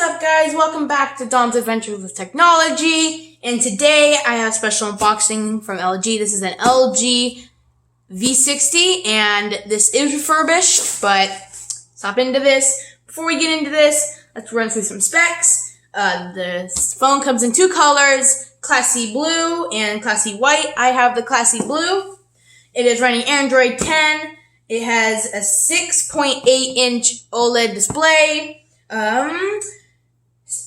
up, guys? Welcome back to Dawn's Adventure with Technology. And today I have a special unboxing from LG. This is an LG v60, and this is refurbished, but let's hop into this. Before we get into this, let's run through some specs. The phone comes in two colors, Classy Blue and Classy White. I have the Classy Blue. It is running Android 10. It has a 6.8-inch OLED display.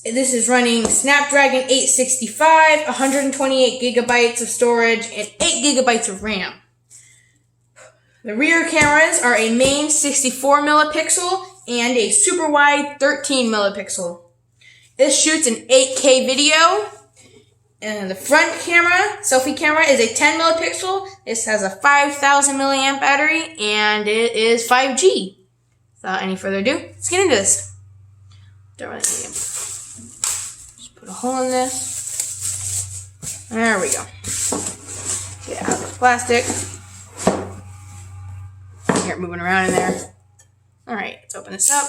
This is running Snapdragon 865, 128 gigabytes of storage, and 8 gigabytes of RAM. The rear cameras are a main 64 megapixel and a super wide 13 megapixel. This shoots an 8K video. And the front camera, selfie camera, is a 10 megapixel. This has a 5,000 milliamp battery, and it is 5G. Without any further ado, let's get into this. Don't really need it. Just put a hole in this. There we go. Get out of the plastic. Hear it moving around in there. Alright, let's open this up.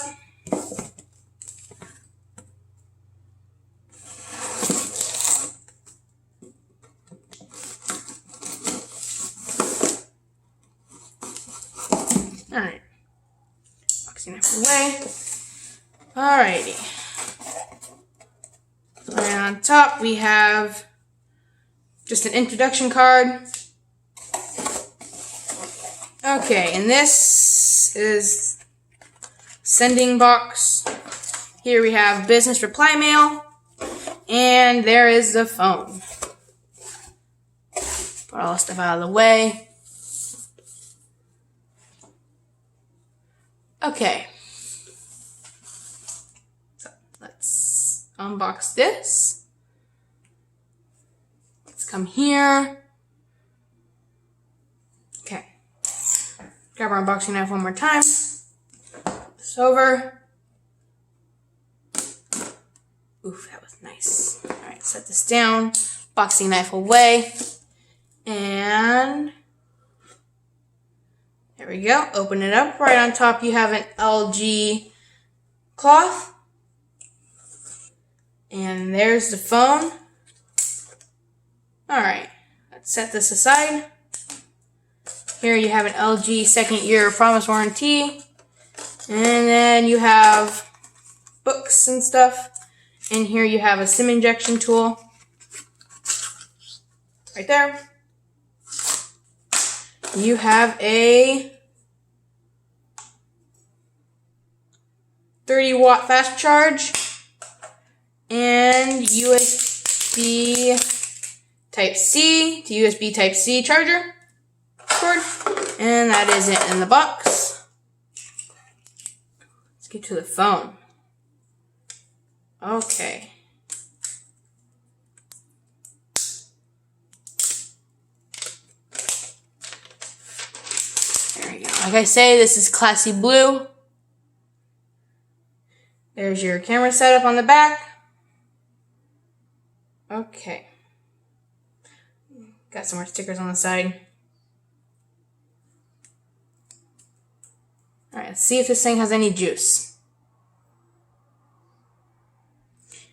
Alright. Boxing it away. Alrighty. And on top we have just an introduction card. Okay, and this is sending box. Here we have business reply mail. And there is the phone. Put all the stuff out of the way. Okay. So let's unbox this. Let's come here. Okay. Grab our unboxing knife one more time. This over. Oof, that was nice. Alright, set this down. Boxing knife away. And there we go. Open it up. Right on top you have an LG cloth. And there's the phone. Alright, let's set this aside. Here you have an LG second year promise warranty. And then you have books and stuff. And here you have a SIM injection tool. Right there. You have a 30-watt fast charge and USB Type-C to USB Type-C charger cord. And that is it in the box. Let's get to the phone. Okay. Like I say, this is Classy Blue. There's your camera setup on the back. Okay. Got some more stickers on the side. Alright, let's see if this thing has any juice.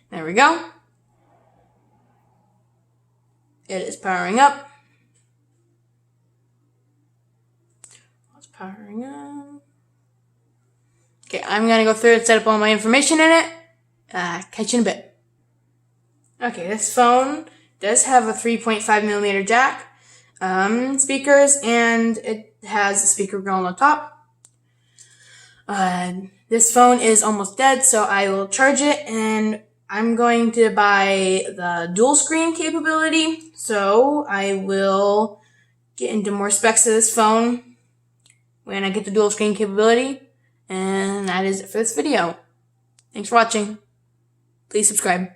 There we go. It is powering up. Powering up. Okay, I'm gonna go through it, set up all my information in it. Catch you in a bit. Okay, this phone does have a 3.5mm jack, speakers, and it has a speaker grill on the top. This phone is almost dead, so I will charge it, and I'm going to buy the dual screen capability, so I will get into more specs of this phone when I get the dual screen capability. And that is it for this video. Thanks for watching. Please subscribe.